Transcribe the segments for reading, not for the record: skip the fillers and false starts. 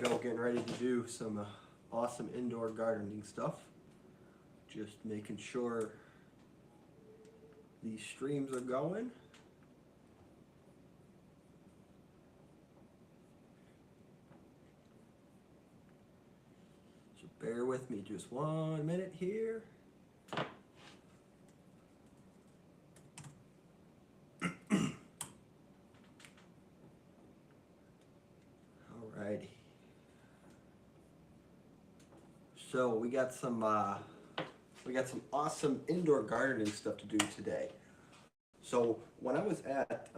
go, getting ready to do some awesome indoor gardening stuff. Just making sure these streams are going. So bear with me just 1 minute here. Alrighty. So we got some awesome indoor gardening stuff to do today. So when I was at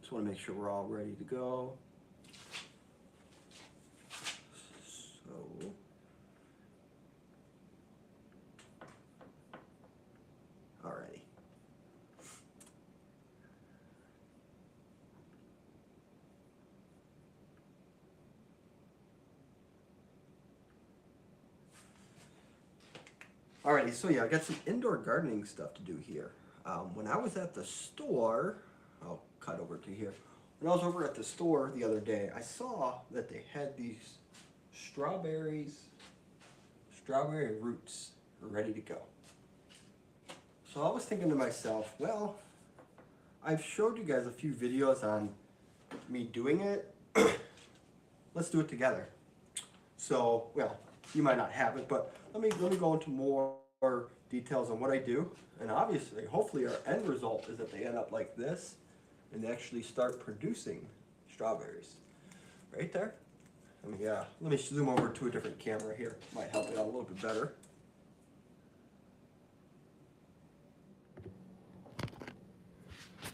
just want to make sure we're all ready to go. So alrighty. Alrighty, so yeah, I got some indoor gardening stuff to do here. When I was at the store, I'll cut over to here. When I was over at the store the other day, I saw that they had these strawberry roots ready to go. So I was thinking to myself, well, I've showed you guys a few videos on me doing it. Let's do it together. So, well, you might not have it, but let me go into more details on what I do. And obviously, hopefully our end result is that they end up like this and they actually start producing strawberries. Right there. Let me zoom over to a different camera here. Might help it out a little bit better.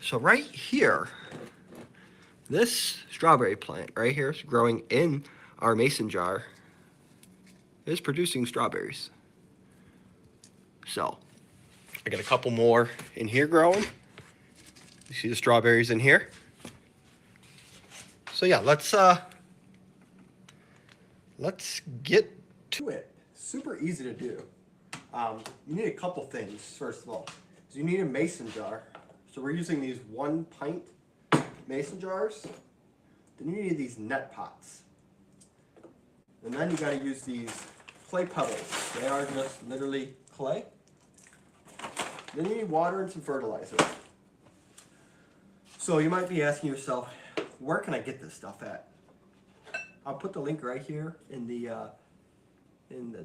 So right here, this strawberry plant right here is growing in our mason jar, is producing strawberries. So I got a couple more in here growing. You see the strawberries in here. So yeah, let's get to it. Super easy to do. You need a couple things, first of all. So you need a mason jar. So we're using these 1 pint mason jars. Then you need these net pots. And then you gotta use these clay pebbles. They are just literally clay. Then you need water and some fertilizer. So you might be asking yourself, where can I get this stuff at? I'll put the link right here in the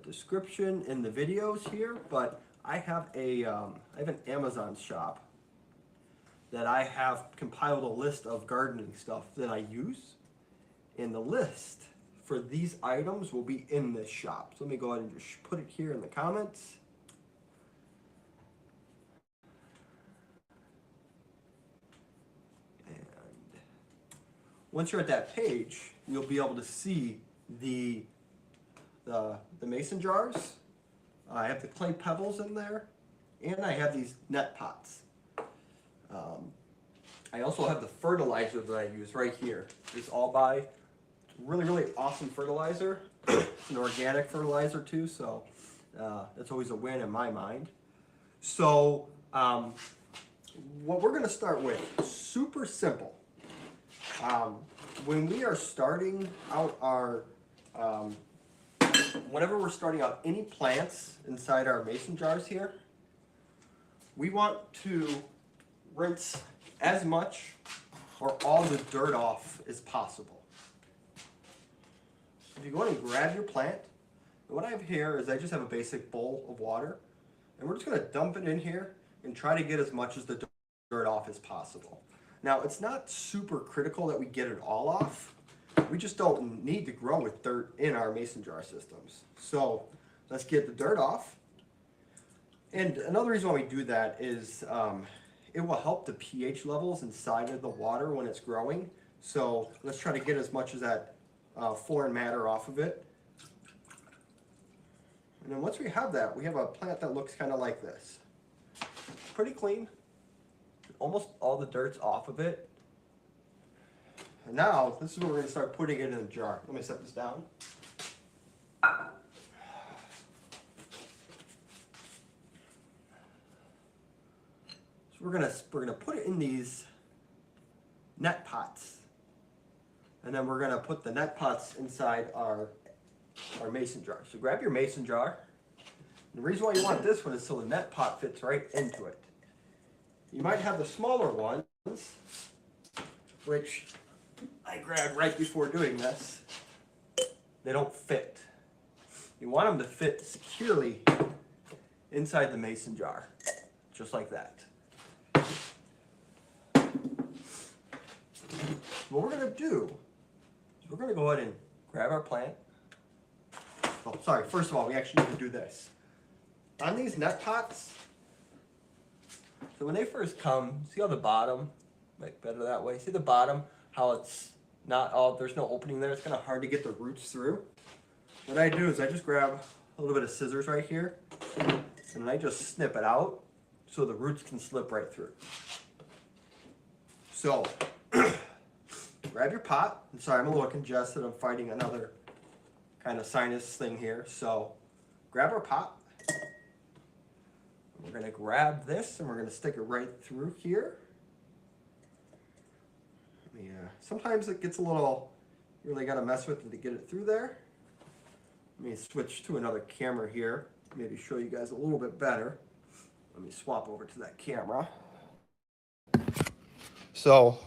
description in the videos here. But I have an Amazon shop that I have compiled a list of gardening stuff that I use, and the list for these items will be in this shop. So let me go ahead and just put it here in the comments. Once you're at that page, you'll be able to see the mason jars. I have the clay pebbles in there, and I have these net pots. I also have the fertilizer that I use right here. It's all by really, really awesome fertilizer. It's an organic fertilizer too, so that's always a win in my mind. So what we're going to start with, super simple. When we are starting out whenever we're starting out any plants inside our mason jars here, we want to rinse as much or all the dirt off as possible. If you go ahead and grab your plant, what I have here is I just have a basic bowl of water, and we're just going to dump it in here and try to get as much as the dirt off as possible. Now, it's not super critical that we get it all off. We just don't need to grow with dirt in our mason jar systems. So let's get the dirt off. And another reason why we do that is it will help the pH levels inside of the water when it's growing. So let's try to get as much as that foreign matter off of it. And then once we have that, we have a plant that looks kind of like this. Pretty clean. Almost all the dirt's off of it. And now, this is where we're going to start putting it in a jar. Let me set this down. So we're gonna put it in these net pots. And then we're going to put the net pots inside our mason jar. So grab your mason jar. The reason why you want this one is so the net pot fits right into it. You might have the smaller ones, which I grabbed right before doing this. They don't fit. You want them to fit securely inside the mason jar, just like that. What we're going to do is we're going to go ahead and grab our plant. Oh, sorry, first of all, we actually need to do this. On these net pots, so when they first come, see how the bottom, like better that way, see the bottom, how it's not all, there's no opening there, it's kind of hard to get the roots through. What I do is I just grab a little bit of scissors right here, and I just snip it out so the roots can slip right through. So, grab your pot. I'm sorry, I'm a little congested. I'm fighting another kind of sinus thing here. So, grab our pot. We're going to grab this and we're going to stick it right through here. Yeah, sometimes it gets a little, you really got to mess with it to get it through there. Let me switch to another camera here, maybe show you guys a little bit better. Let me swap over to that camera. So,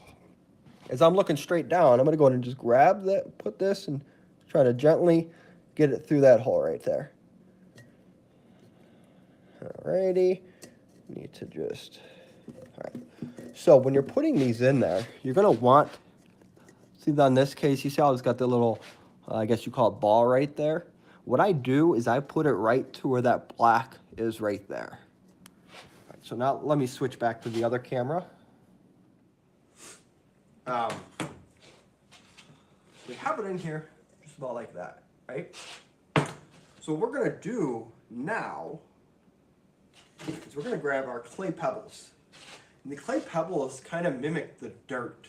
as I'm looking straight down, I'm going to go ahead and just grab that, put this, and try to gently get it through that hole right there. Alrighty, need to just, alright. So when you're putting these in there, you're going to want, see on this case, you see how it's got the little, I guess you call it ball right there? What I do is I put it right to where that black is right there. Right, so now let me switch back to the other camera. We have it in here just about like that, right? So what we're going to do now is we're going to grab our clay pebbles. And the clay pebbles kind of mimic the dirt.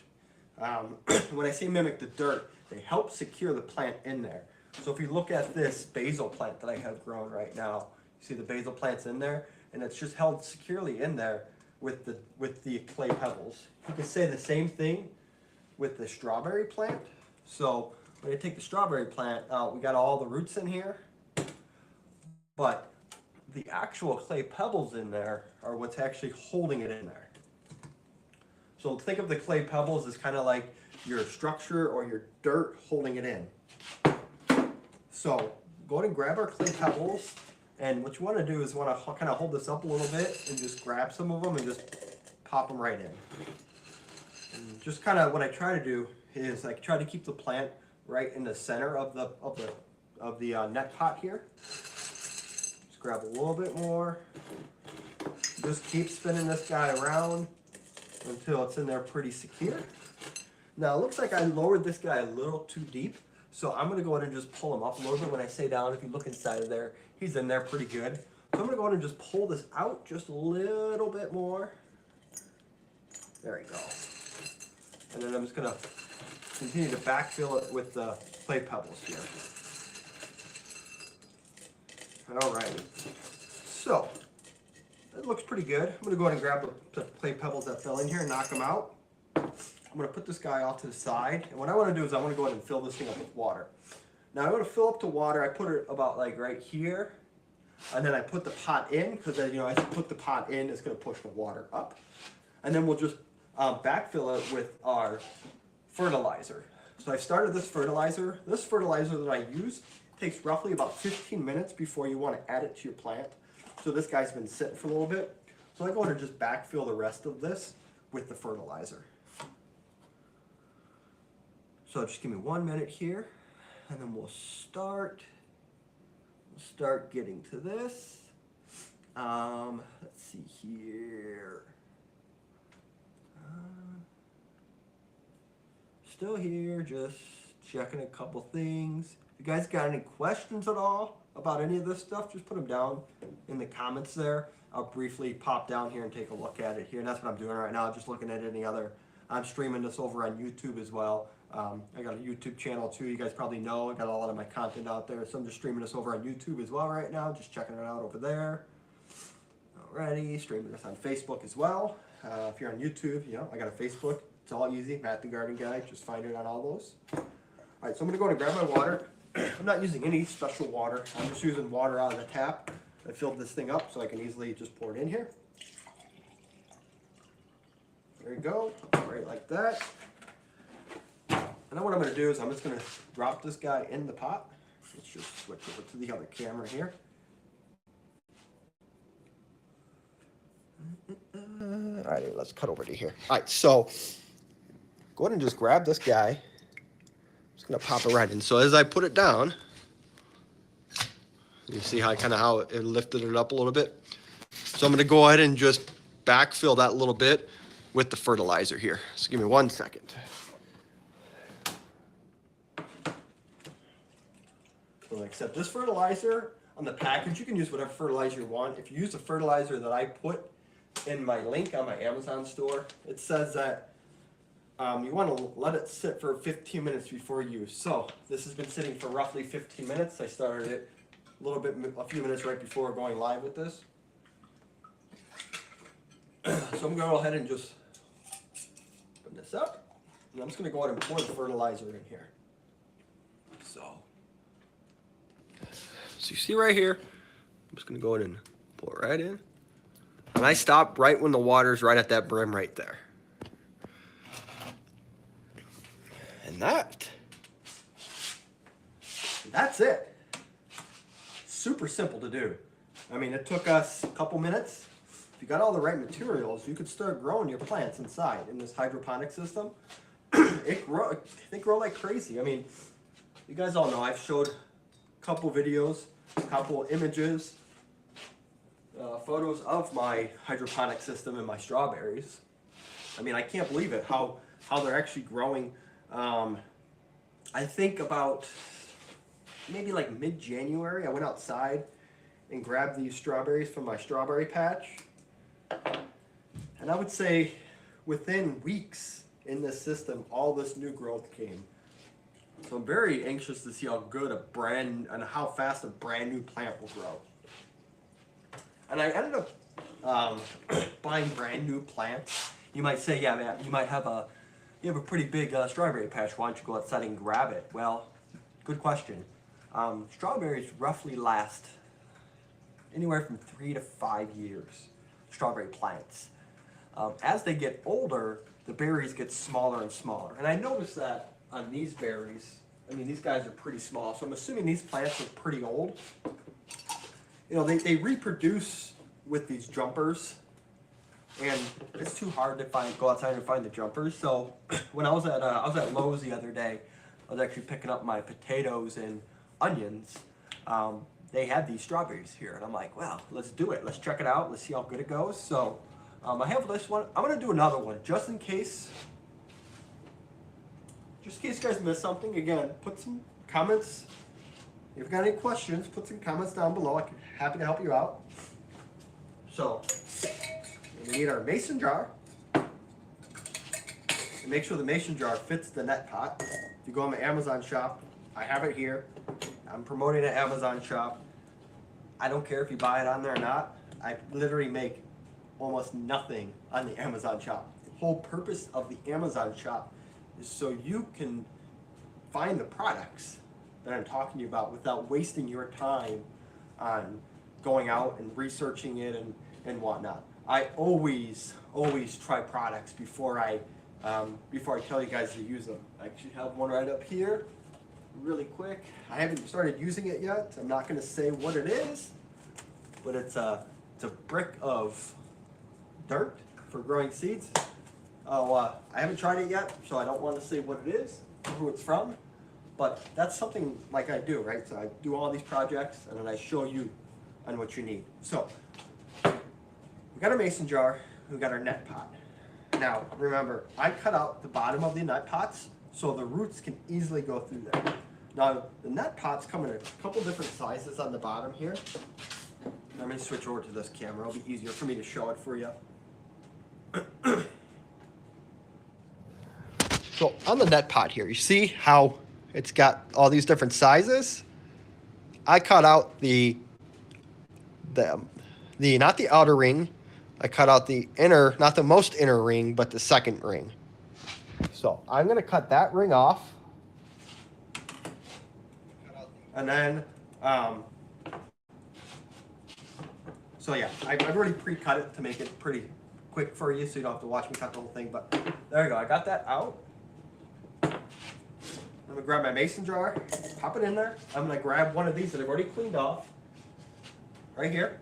When I say mimic the dirt, they help secure the plant in there. So if you look at this basil plant that I have grown right now, you see the basil plant's in there, and it's just held securely in there with the clay pebbles. You can say the same thing with the strawberry plant. So when I take the strawberry plant out, we got all the roots in here, but the actual clay pebbles in there are what's actually holding it in there. So think of the clay pebbles as kind of like your structure or your dirt holding it in. So go ahead and grab our clay pebbles, and what you want to do is want to kind of hold this up a little bit and just grab some of them and just pop them right in. And just kind of what I try to do is I try to keep the plant right in the center of the net pot here. Just grab a little bit more. Just keep spinning this guy around until it's in there pretty secure. Now it looks like I lowered this guy a little too deep, so I'm going to go ahead and just pull him up a little bit. When I say down, if you look inside of there, he's in there pretty good. So I'm going to go ahead and just pull this out just a little bit more. There we go. And then I'm just going to continue to backfill it with the clay pebbles here. Alrighty. So, that looks pretty good. I'm going to go ahead and grab the clay pebbles that fell in here and knock them out. I'm going to put this guy off to the side. And what I want to do is I want to go ahead and fill this thing up with water. Now I'm going to fill up to water. I put it about like right here. And then I put the pot in because, you know, as you put the pot in, it's going to push the water up. And then we'll just backfill it with our fertilizer. So I started this fertilizer. This fertilizer that I use takes roughly about 15 minutes before you want to add it to your plant. So this guy's been sitting for a little bit. So I go ahead and just backfill the rest of this with the fertilizer. So just give me 1 minute here, and then we'll start getting to this. Let's see here. Still here, just checking a couple things. If you guys got any questions at all about any of this stuff, just put them down in the comments there. I'll briefly pop down here and take a look at it here. And that's what I'm doing right now, just looking at any other. I'm streaming this over on YouTube as well. I got a YouTube channel too, you guys probably know. I got a lot of my content out there, so I'm just streaming this over on YouTube as well right now, just checking it out over there. Alrighty, streaming this on Facebook as well. If you're on YouTube, you know, I got a Facebook It's all easy. Matt the Garden Guy. Just find it on all those. All right, so I'm going to go and grab my water. I'm not using any special water. I'm just using water out of the tap. I filled this thing up so I can easily just pour it in here. There you go, right like that. And then what I'm going to do is I'm just going to drop this guy in the pot. Let's just switch over to the other camera here. All right, let's cut over to here. All right, so go ahead and just grab this guy. I'm just going to pop it right in. So as I put it down, you see how it lifted it up a little bit. So I'm going to go ahead and just backfill that little bit with the fertilizer here. So give me 1 second. So except this fertilizer on the package, you can use whatever fertilizer you want. If you use the fertilizer that I put in my link on my Amazon store, it says that you want to let it sit for 15 minutes before use. So this has been sitting for roughly 15 minutes. I started it a few minutes right before going live with this. So I'm going to go ahead and just open this up, and I'm just going to go ahead and pour the fertilizer in here. So you see right here, I'm just going to go ahead and pour it right in. And I stop right when the water's right at that brim right there. And that's it. Super simple to do. I mean, it took us a couple minutes. If you got all the right materials, you could start growing your plants inside in this hydroponic system. They grow like crazy. I mean, you guys all know I've showed a couple videos, a couple images, photos of my hydroponic system and my strawberries. I mean, I can't believe it, how they're actually growing. I think about maybe like mid-January, I went outside and grabbed these strawberries from my strawberry patch. And I would say within weeks in this system, all this new growth came. So I'm very anxious to see how good and how fast a brand new plant will grow. And I ended up buying brand new plants. You might say, yeah, man, you have a pretty big strawberry patch. Why don't you go outside and grab it? Well, good question. Strawberries roughly last anywhere from 3 to 5 years. Strawberry plants. As they get older, the berries get smaller and smaller. And I noticed that on these berries. I mean, these guys are pretty small, so I'm assuming these plants are pretty old. You know, they reproduce with these jumpers, and it's too hard to go outside and find the jumpers. So when I was at Lowe's the other day, I was actually picking up my potatoes and onions. They had these strawberries here, and I'm like, well, let's do it. Let's check it out. Let's see how good it goes. So I have this one. I'm gonna do another one just in case you guys missed something. Again, put some comments. If you've got any questions, put some comments down below. I'm happy to help you out. So we need our mason jar. And make sure the mason jar fits the net pot. If you go on my Amazon shop, I have it here. I'm promoting an Amazon shop. I don't care if you buy it on there or not. I literally make almost nothing on the Amazon shop. The whole purpose of the Amazon shop is so you can find the products that I'm talking to you about without wasting your time on going out and researching it and whatnot. I always try products before I tell you guys to use them. I actually have one right up here, really quick. I haven't started using it yet. I'm not going to say what it is, but it's a brick of dirt for growing seeds. I haven't tried it yet, so I don't want to say what it is or who it's from. But that's something like I do, right? So I do all these projects, and then I show you on what you need. So we got our mason jar, we got our net pot. Now, remember, I cut out the bottom of the net pots so the roots can easily go through there. Now, the net pots come in a couple different sizes on the bottom here. I'm going to switch over to this camera. It'll be easier for me to show it for you. So on the net pot here, you see how it's got all these different sizes? I cut out the not the outer ring. I cut out the inner, not the most inner ring, but the second ring. So I'm going to cut that ring off. And then, so yeah, I've already pre-cut it to make it pretty quick for you so you don't have to watch me cut the whole thing. But there you go. I got that out. I'm going to grab my mason jar, pop it in there. I'm going to grab one of these that I've already cleaned off. Right here.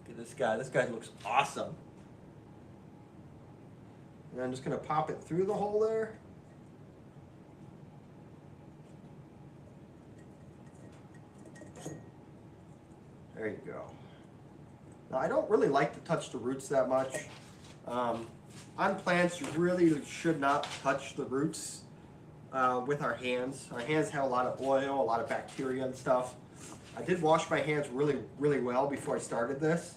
Look at this guy. This guy looks awesome. And I'm just going to pop it through the hole there. There you go. Now, I don't really like to touch the roots that much. On plants, you really should not touch the roots with our hands. Our hands have a lot of oil, a lot of bacteria and stuff. I did wash my hands really, really well before I started this.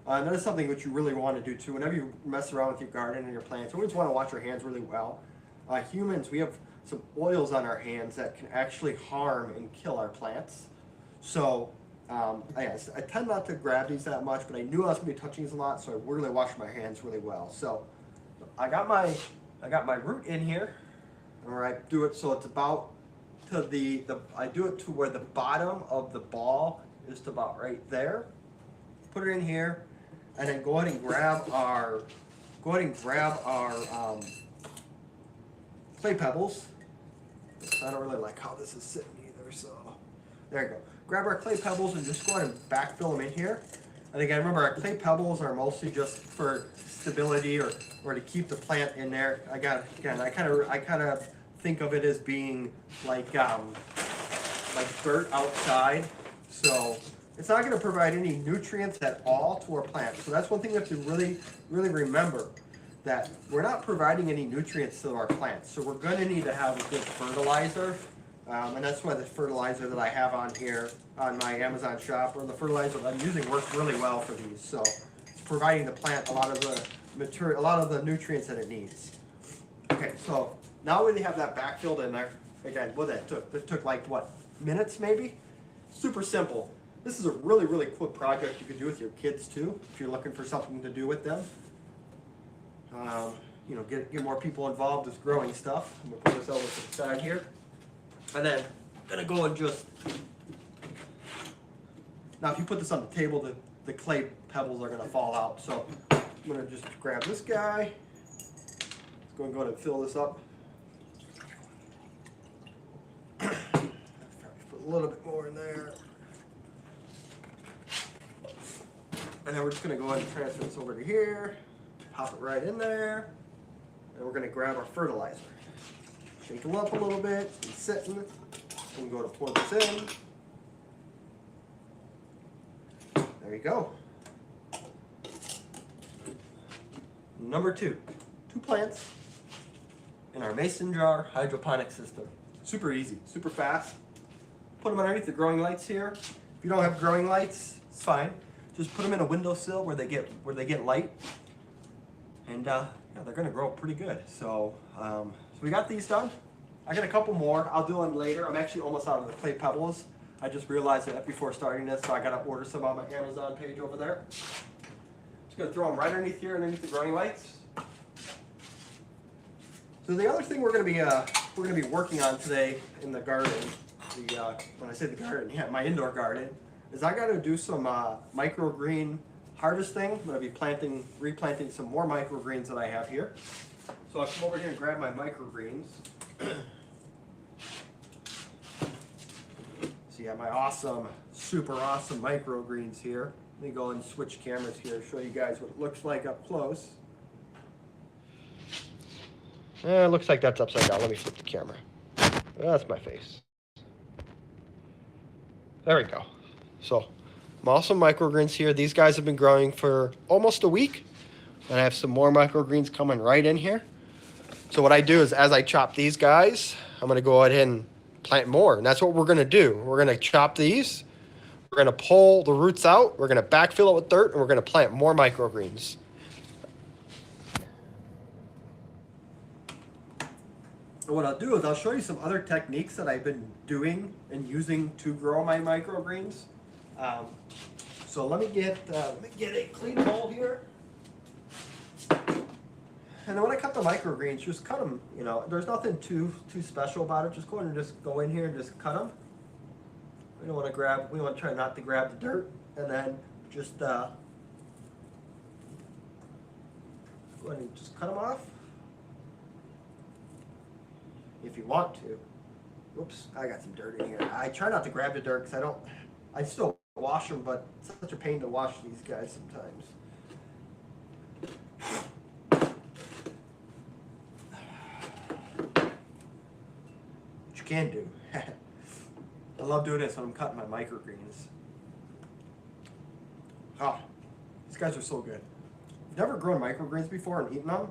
And that is something that you really want to do too. Whenever you mess around with your garden and your plants, you always want to wash your hands really well. Humans, we have some oils on our hands that can actually harm and kill our plants. So, I tend not to grab these that much, but I knew I was going to be touching these a lot, so I really washed my hands really well. So, I got my root in here, or I do it so it's about to I do it to where the bottom of the ball is to about right there. Put it in here, and then go ahead and grab our clay pebbles. I don't really like how this is sitting either, so there you go. Grab our clay pebbles and just go ahead and backfill them in here. And again, remember our clay pebbles are mostly just for stability or to keep the plant in there. I kind of think of it as being like dirt outside. So it's not going to provide any nutrients at all to our plant. So that's one thing you have to really, really remember, that we're not providing any nutrients to our plants. So we're going to need to have a good fertilizer. And that's why the fertilizer that I have on here on my Amazon shop, or the fertilizer that I'm using, works really well for these. So it's providing the plant a lot of the material, a lot of the nutrients that it needs. Okay, so now we have that backfilled in there. Again, what that took? It took like what, minutes maybe? Super simple. This is a really, really cool project you could do with your kids too, if you're looking for something to do with them. You know, get more people involved with growing stuff. I'm gonna put this over to the side here. And then I'm gonna go and just, now if you put this on the table, the clay pebbles are gonna fall out. So I'm gonna just grab this guy. Let's go and fill this up. Put a little bit more in there. And then we're just gonna go ahead and transfer this over to here. Pop it right in there. And we're gonna grab our fertilizer. Shake them up a little bit, and sitting, and go to pour this in. There you go. Number 2 plants in our mason jar hydroponic system. Super easy, super fast. Put them underneath the growing lights here. If you don't have growing lights, it's fine. Just put them in a windowsill where they get light, and yeah, they're gonna grow pretty good. So we got these done. I got a couple more. I'll do them later. I'm actually almost out of the clay pebbles. I just realized that before starting this, so I gotta order some on my Amazon page over there. Just gonna throw them right underneath here, underneath the growing lights. So the other thing we're gonna be working on today in the garden, when I say the garden, yeah, my indoor garden, is I gotta do some microgreen harvesting. I'm gonna be replanting some more microgreens that I have here. So I'll come over here and grab my microgreens. So you have my super awesome microgreens here. Let me go and switch cameras here, show you guys what it looks like up close. It looks like that's upside down. Let me flip the camera. That's my face. There we go. So, awesome microgreens here. These guys have been growing for almost a week. And I have some more microgreens coming right in here. So what I do is, as I chop these guys, I'm going to go ahead and plant more. And that's what we're going to do. We're going to chop these. We're going to pull the roots out. We're going to backfill it with dirt. And we're going to plant more microgreens. And what I'll do is I'll show you some other techniques that I've been doing and using to grow my microgreens. So let me get a clean bowl here. And then when I cut the microgreens, just cut them, you know, there's nothing too special about it. Just go ahead and just go in here and just cut them. We don't want to grab, we want to try not to grab the dirt. And then just go ahead and just cut them off. If you want to. Whoops, I got some dirt in here. I try not to grab the dirt because I still wash them, but it's such a pain to wash these guys sometimes. What you can do. I love doing this when I'm cutting my microgreens. Oh, these guys are so good. If you've never grown microgreens before and eaten them,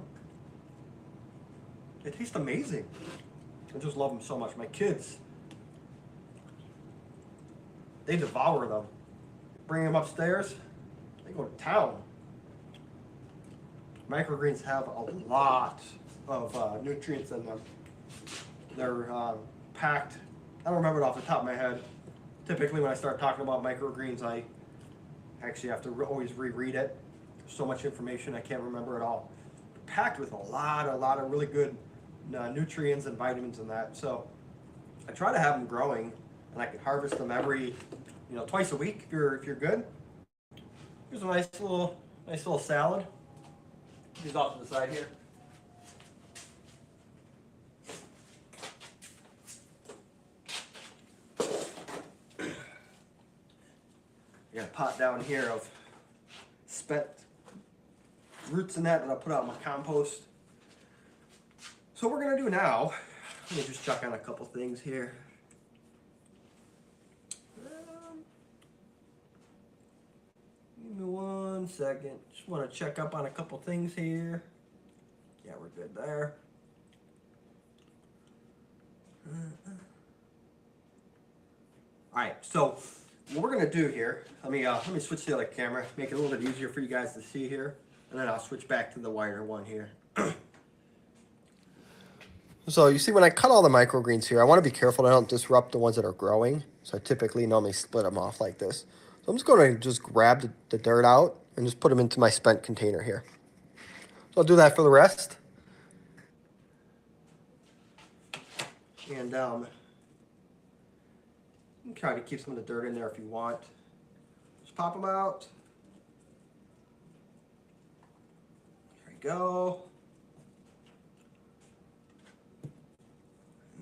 they taste amazing. I just love them so much. My kids, they devour them. Bring them upstairs, they go to town. Microgreens have a lot of nutrients in them. They're packed. I don't remember it off the top of my head. Typically when I start talking about microgreens, I actually have to always reread it. There's so much information I can't remember it all. They're packed with a lot of really good nutrients and vitamins in that. So I try to have them growing, and I can harvest them every, twice a week if you're good. Here's a nice little salad. These off to the side here. I got a pot down here of spent roots in that I'll put out in my compost. So what we're gonna do now, let me just check on a couple things here. Give me 1 second. Just want to check up on a couple things here. Yeah, we're good there. All right, so what we're gonna do here, let me switch to the other camera, make it a little bit easier for you guys to see here, and then I'll switch back to the wider one here. So you see when I cut all the microgreens here, I want to be careful that I don't disrupt the ones that are growing. So I typically normally split them off like this. So I'm just going to just grab the dirt out and just put them into my spent container here. So I'll do that for the rest. And you can try to keep some of the dirt in there if you want. Just pop them out. There we go.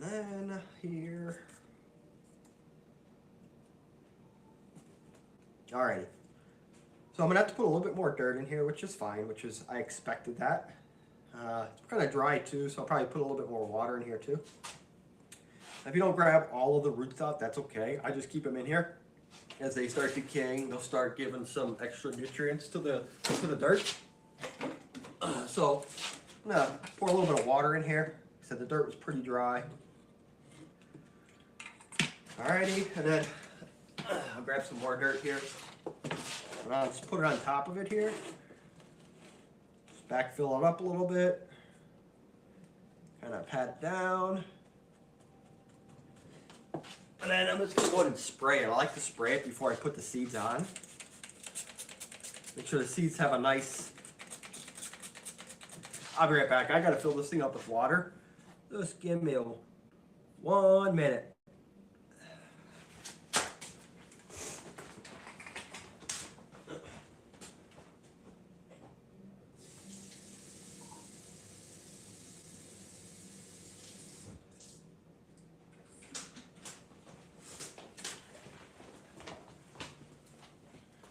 And then here. Alrighty. So I'm gonna have to put a little bit more dirt in here, which is fine, I expected that. It's kind of dry too, so I'll probably put a little bit more water in here too. If you don't grab all of the roots out, that's okay. I just keep them in here. As they start decaying, they'll start giving some extra nutrients to the dirt. So I'm gonna pour a little bit of water in here. Like I said, the dirt was pretty dry. Alrighty, and then I'll grab some more dirt here. And I'll just put it on top of it here. Just backfill it up a little bit. Kind of pat it down. And then I'm just going to go ahead and spray it. I like to spray it before I put the seeds on. Make sure the seeds have a nice... I'll be right back. I got to fill this thing up with water. Just give me 1 minute.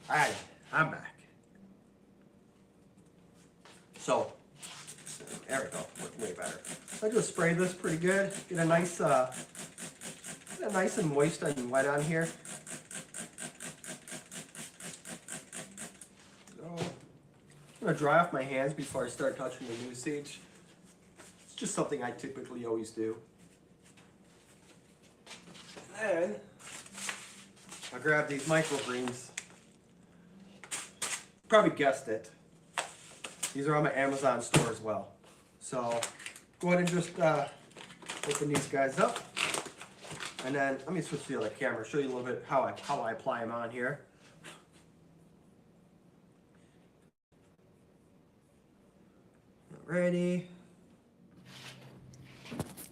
Alright, I'm back. So, there we go, working way better. I just spray this pretty good. Get a nice and moist and wet on here. So, I'm gonna dry off my hands before I start touching the new seeds. It's just something I typically always do. And I'll grab these microgreens. Probably guessed it. These are on my Amazon store as well. So go ahead and just open these guys up. And then let me switch to the other camera, show you a little bit how I apply them on here. Ready.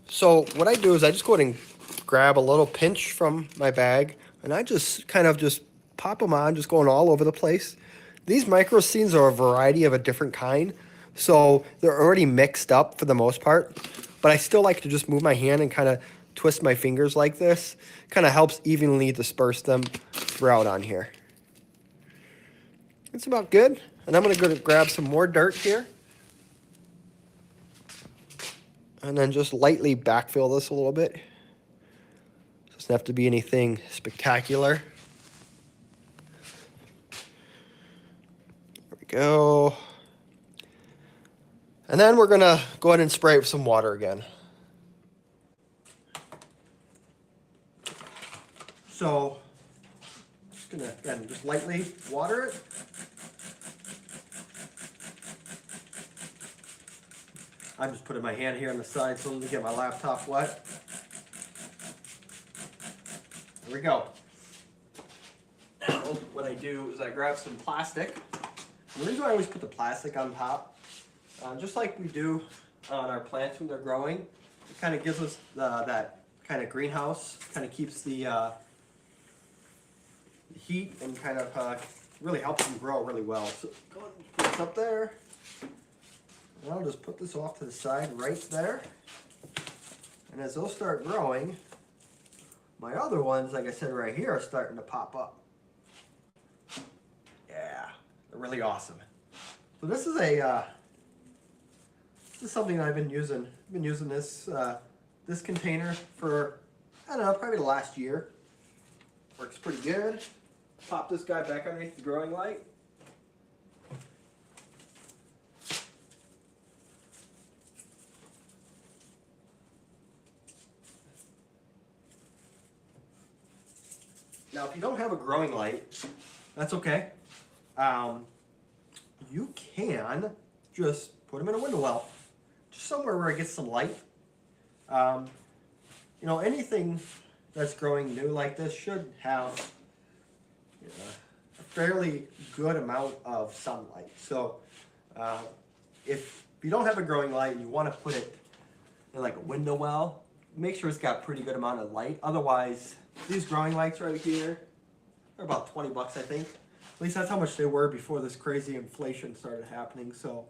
So what I do is I just go ahead and grab a little pinch from my bag, and I just kind of just pop them on, just going all over the place. These micro scenes are a variety of a different kind, so they're already mixed up for the most part, but I still like to just move my hand and kind of twist my fingers like this. Kind of helps evenly disperse them throughout on here. It's about good, and I'm going to go to grab some more dirt here. And then just lightly backfill this a little bit. Doesn't have to be anything spectacular. There we go. And then we're gonna go ahead and spray it with some water again. So, just gonna, again, just lightly water it. I'm just putting my hand here on the side so to get my laptop wet. There we go. Now, what I do is I grab some plastic. And the reason why I always put the plastic on top, just like we do on our plants when they're growing, it kind of gives us that kind of greenhouse, kind of keeps the heat and kind of really helps them grow really well. So go ahead and put this up there. And I'll just put this off to the side right there. And as those start growing, my other ones, like I said right here, are starting to pop up. Yeah, they're really awesome. So this is something I've been using. I've been using this this container for, I don't know, probably the last year. Works pretty good. Pop this guy back underneath the growing light. Now, if you don't have a growing light, that's okay. You can just put them in a window well, just somewhere where it gets some light. You know, anything that's growing new like this should have a fairly good amount of sunlight. So, if you don't have a growing light and you want to put it in like a window well, make sure it's got a pretty good amount of light. Otherwise, these growing lights right here, they're about 20 bucks, I think. At least that's how much they were before this crazy inflation started happening. So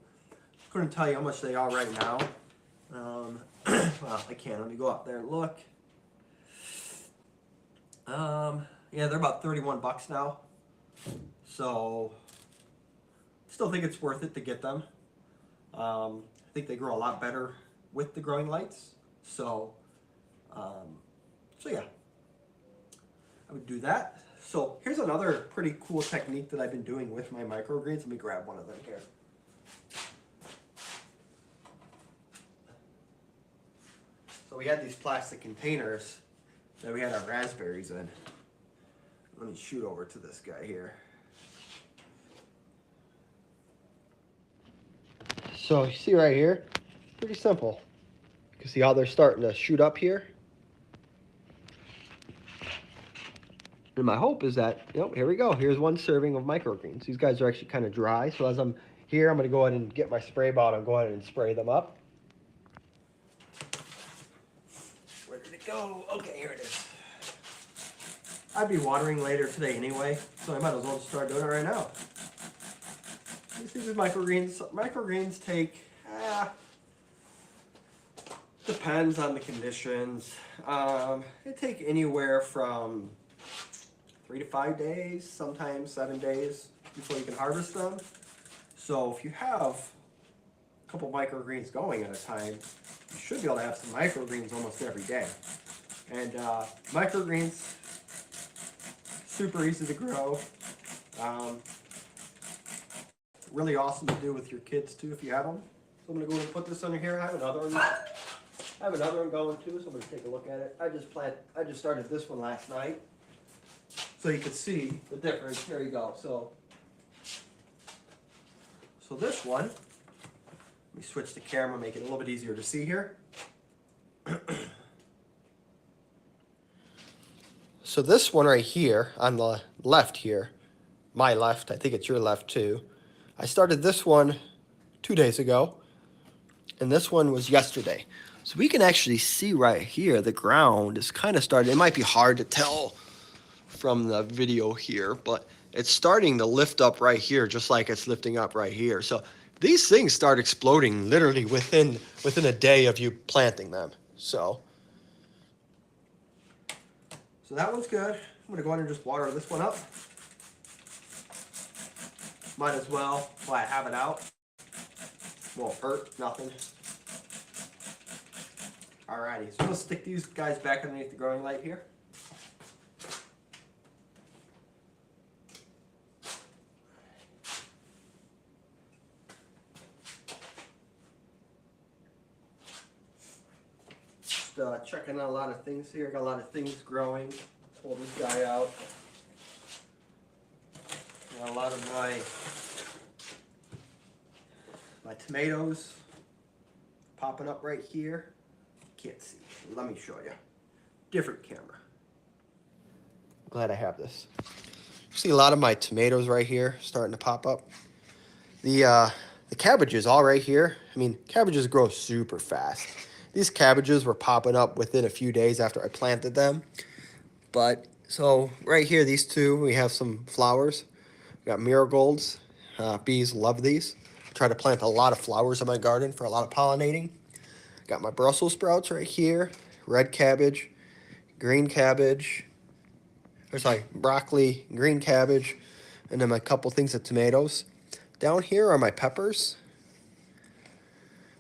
couldn't tell you how much they are right now. Well, I can't. Let me go up there and look. Yeah, they're about 31 bucks now. So still think it's worth it to get them. I think they grow a lot better with the growing lights. So yeah. I would do that. So here's another pretty cool technique that I've been doing with my microgreens. Let me grab one of them here. So we had these plastic containers that we had our raspberries in. Let me shoot over to this guy here. So you see right here, pretty simple. You can see how they're starting to shoot up here. And my hope is that, here we go. Here's one serving of microgreens. These guys are actually kind of dry. So as I'm here, I'm going to go ahead and get my spray bottle and go ahead and spray them up. Where did it go? Okay, here it is. I'd be watering later today anyway, so I might as well just start doing it right now. You see these microgreens? Microgreens take, depends on the conditions. They take anywhere from 3 to 5 days, sometimes 7 days before you can harvest them. So if you have a couple microgreens going at a time, you should be able to have some microgreens almost every day. And microgreens, super easy to grow. Really awesome to do with your kids too if you have them. So I'm gonna go and put this under here. I have another one. Going too, so I'm gonna take a look at it. I just started this one last night. So you can see the difference. There you go. So this one, let me switch the camera, make it a little bit easier to see here. So this one right here on the left here, my left, I think it's your left too. I started this one 2 days ago. and this one was yesterday. So we can actually see right here, the ground is kind of starting. It might be hard to tell from the video here, but it's starting to lift up right here, just like it's lifting up right here. So these things start exploding literally within a day of you planting them. So that one's good. I'm gonna go ahead and just water this one up. Might as well while I have it out. Won't hurt, nothing. Alrighty, so I'm gonna stick these guys back underneath the growing light here. Just checking out a lot of things here. Got a lot of things growing. Pull this guy out. Got a lot of my tomatoes popping up right here. Can't see. Let me show you. Different camera. Glad I have this. See a lot of my tomatoes right here starting to pop up. The cabbages all right here. I mean, cabbages grow super fast. These cabbages were popping up within a few days after I planted them. But so right here, these two, we have some flowers. We got marigolds. Bees love these. I try to plant a lot of flowers in my garden for a lot of pollinating. Got my Brussels sprouts right here, red cabbage, green cabbage, there's like broccoli, green cabbage, and then a couple things of tomatoes. Down here are my peppers.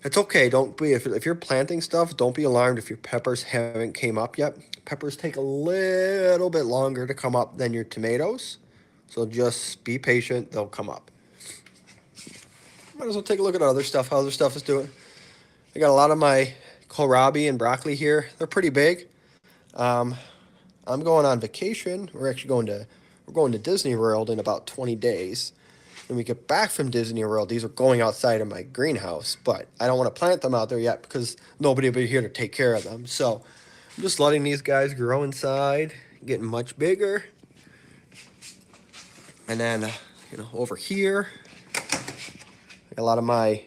It's okay, don't be, if you're planting stuff, don't be alarmed if your peppers haven't came up yet. Peppers take a little bit longer to come up than your tomatoes, so just be patient, they'll come up. Might as well take a look at other stuff, how other stuff is doing. I got a lot of my kohlrabi and broccoli here. They're pretty big. I'm going on vacation. We're going to Disney World in about 20 days. When we get back from Disney World, these are going outside of my greenhouse, but I don't want to plant them out there yet because nobody will be here to take care of them. So I'm just letting these guys grow inside, getting much bigger. And then, over here, I got a lot of my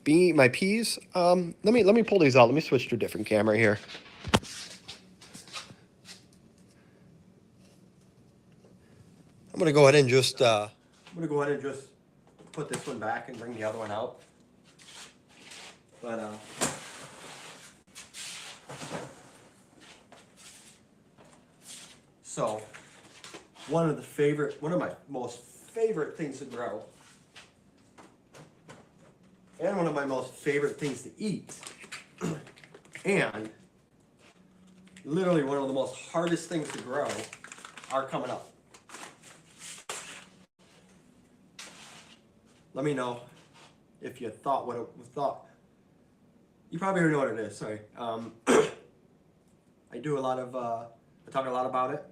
my peas. Let me pull these out. Let me switch to a different camera here. I'm gonna go ahead and just put this one back and bring the other one out. But so one of my most favorite things to grow, and one of my most favorite things to eat, and literally one of the most hardest things to grow are coming up. Let me know if you thought what it thought. You probably already know what it is. Sorry. I do a lot of. I talk a lot about it.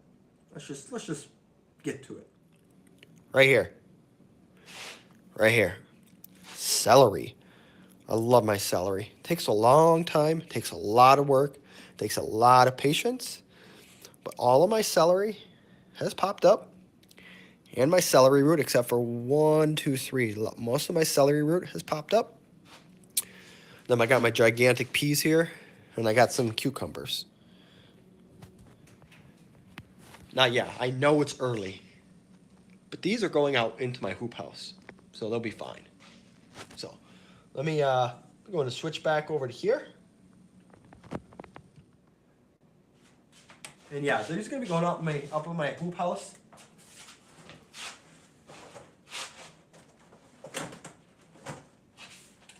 Let's just get to it. Right here. Right here. Celery. I love my celery. It takes a long time. It takes a lot of work. It takes a lot of patience. But all of my celery has popped up. And my celery root, except for 1, 2, 3. Most of my celery root has popped up. Then I got my gigantic peas here, and I got some cucumbers. Now, yeah, I know it's early, but these are going out into my hoop house, so they'll be fine. So let me I'm going to switch back over to here. And yeah, they're just going to be going up in my hoop house.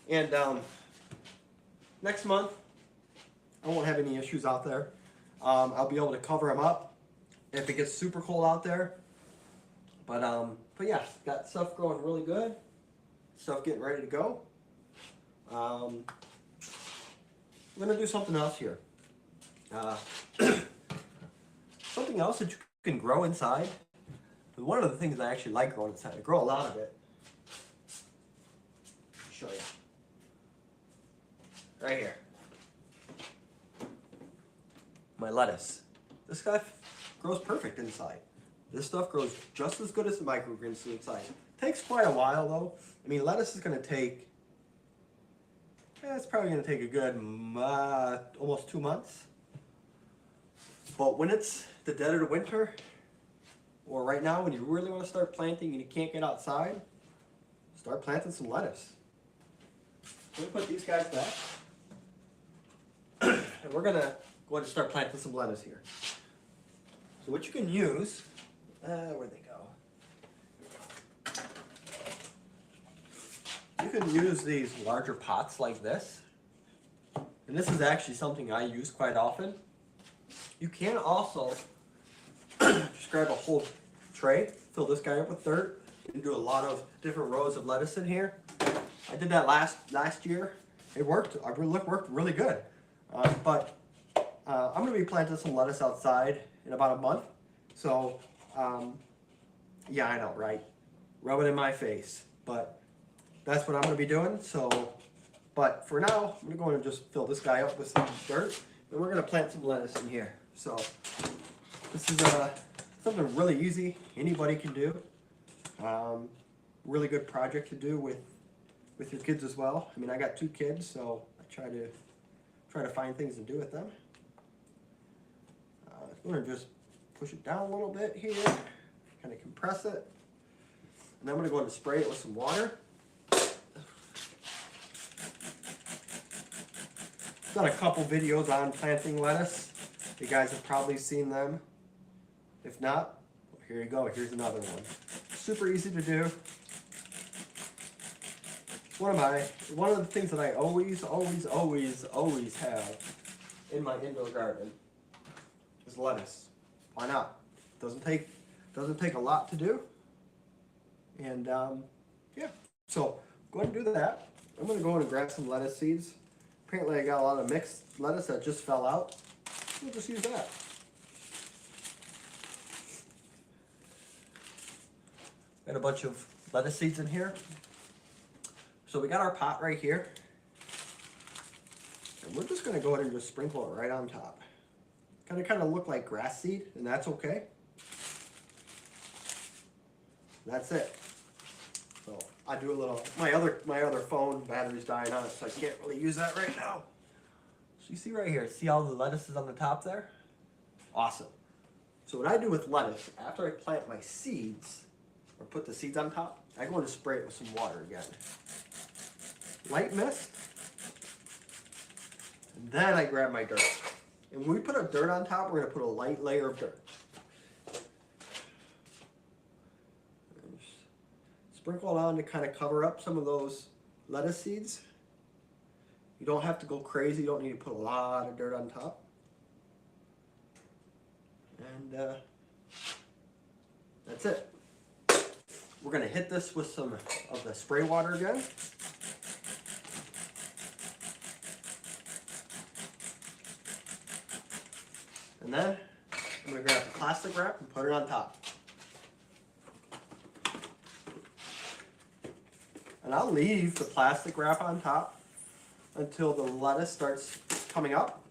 And next month, I won't have any issues out there. I'll be able to cover them up if it gets super cold out there. But yeah, got stuff growing really good. Stuff getting ready to go. I'm gonna do something else here. Something else that you can grow inside. One of the things I actually like growing inside. I grow a lot of it. I'll show you. Right here. My lettuce. This stuff grows perfect inside. This stuff grows just as good as the microgreens inside. Takes quite a while though. I mean, lettuce is going to take it's probably going to take a good almost 2 months. But when it's the dead of the winter, or right now when you really want to start planting and you can't get outside, start planting some lettuce. Let me put these guys back. And we're going to go ahead and start planting some lettuce here. So what you can use, where'd they go? You can use these larger pots like this. And this is actually something I use quite often. You can also just grab a whole tray, fill this guy up with dirt, and do a lot of different rows of lettuce in here. I did that last year. It worked. It worked really good. But I'm going to be planting some lettuce outside in about a month. So, yeah, I know, right? Rub it in my face. But that's what I'm going to be doing. So, but for now, I'm going to go in and just fill this guy up with some dirt. And we're going to plant some lettuce in here. So, this is something really easy. Anybody can do. Really good project to do with your kids as well. I mean, I got 2 kids, so I try to find things to do with them. I'm going to just push it down a little bit here, kind of compress it. And then I'm going to go ahead and spray it with some water. I've done a couple videos on planting lettuce. You guys have probably seen them. If not, well, here you go. Here's another one. Super easy to do. One of the things that I always have in my indoor garden is lettuce. Why not? Doesn't take a lot to do. And yeah, so go ahead and do that. I'm going to go ahead and grab some lettuce seeds. Apparently I got a lot of mixed lettuce that just fell out. We'll just use that. Got a bunch of lettuce seeds in here. So we got our pot right here. And we're just going to go ahead and just sprinkle it right on top. Kind of look like grass seed, and that's okay. That's it. So I do a little, my other phone battery's dying on it, so I can't really use that right now. So you see right here, see all the lettuces on the top there? Awesome. So what I do with lettuce, after I plant my seeds, or put the seeds on top, I go and spray it with some water again. Light mist. And then I grab my dirt. And when we put our dirt on top, we're going to put a light layer of dirt. Sprinkle it on to kind of cover up some of those lettuce seeds. You don't have to go crazy. You don't need to put a lot of dirt on top. And that's it. We're going to hit this with some of the spray water again. And then I'm going to grab the plastic wrap and put it on top. And I'll leave the plastic wrap on top until the lettuce starts coming up.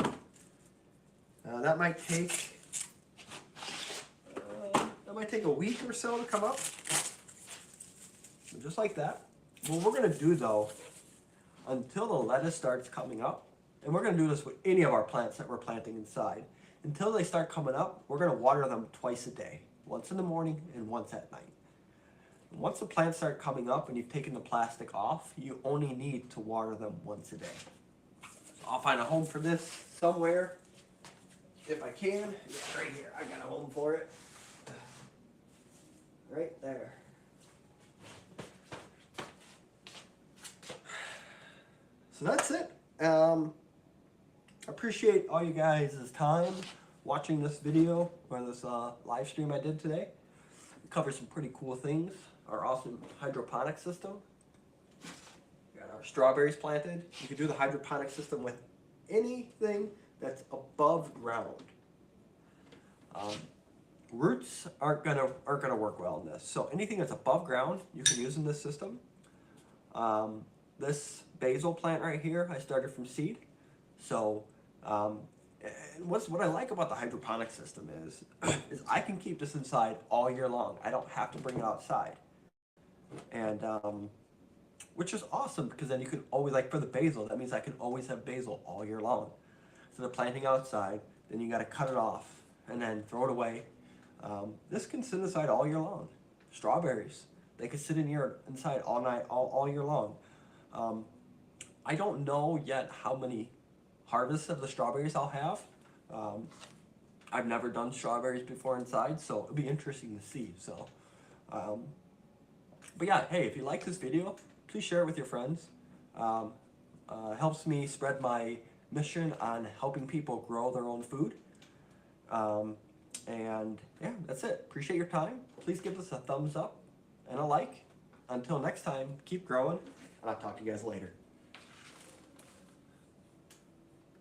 That might take a week or so to come up. Just like that. What we're going to do though, until the lettuce starts coming up, and we're going to do this with any of our plants that we're planting inside, until they start coming up, we're going to water them twice a day. Once in the morning and once at night. Once the plants start coming up and you've taken the plastic off, you only need to water them once a day. So I'll find a home for this somewhere, if I can. Yeah, right here, I got a home for it. Right there. So that's it. I appreciate all you guys' time watching this video or this live stream I did today. We covered some pretty cool things. Our awesome hydroponic system. We got our strawberries planted. You can do the hydroponic system with anything that's above ground. Roots aren't gonna work well in this. So anything that's above ground, you can use in this system. This basil plant right here, I started from seed. So what I like about the hydroponic system is I can keep this inside all year long. I don't have to bring it outside. And which is awesome because then you can always, like for the basil, that means I can always have basil all year long. So the planting outside, then you got to cut it off and then throw it away. This can sit inside all year long. Strawberries, they can sit in your inside all night, all year long. I don't know yet how many harvests of the strawberries I'll have. Um, I've never done strawberries before inside, so it'll be interesting to see. So, um, but yeah, hey, if you like this video, please share it with your friends. Helps me spread my mission on helping people grow their own food. And yeah, that's it. Appreciate your time. Please give us a thumbs up and a like. Until next time, keep growing, and I'll talk to you guys later.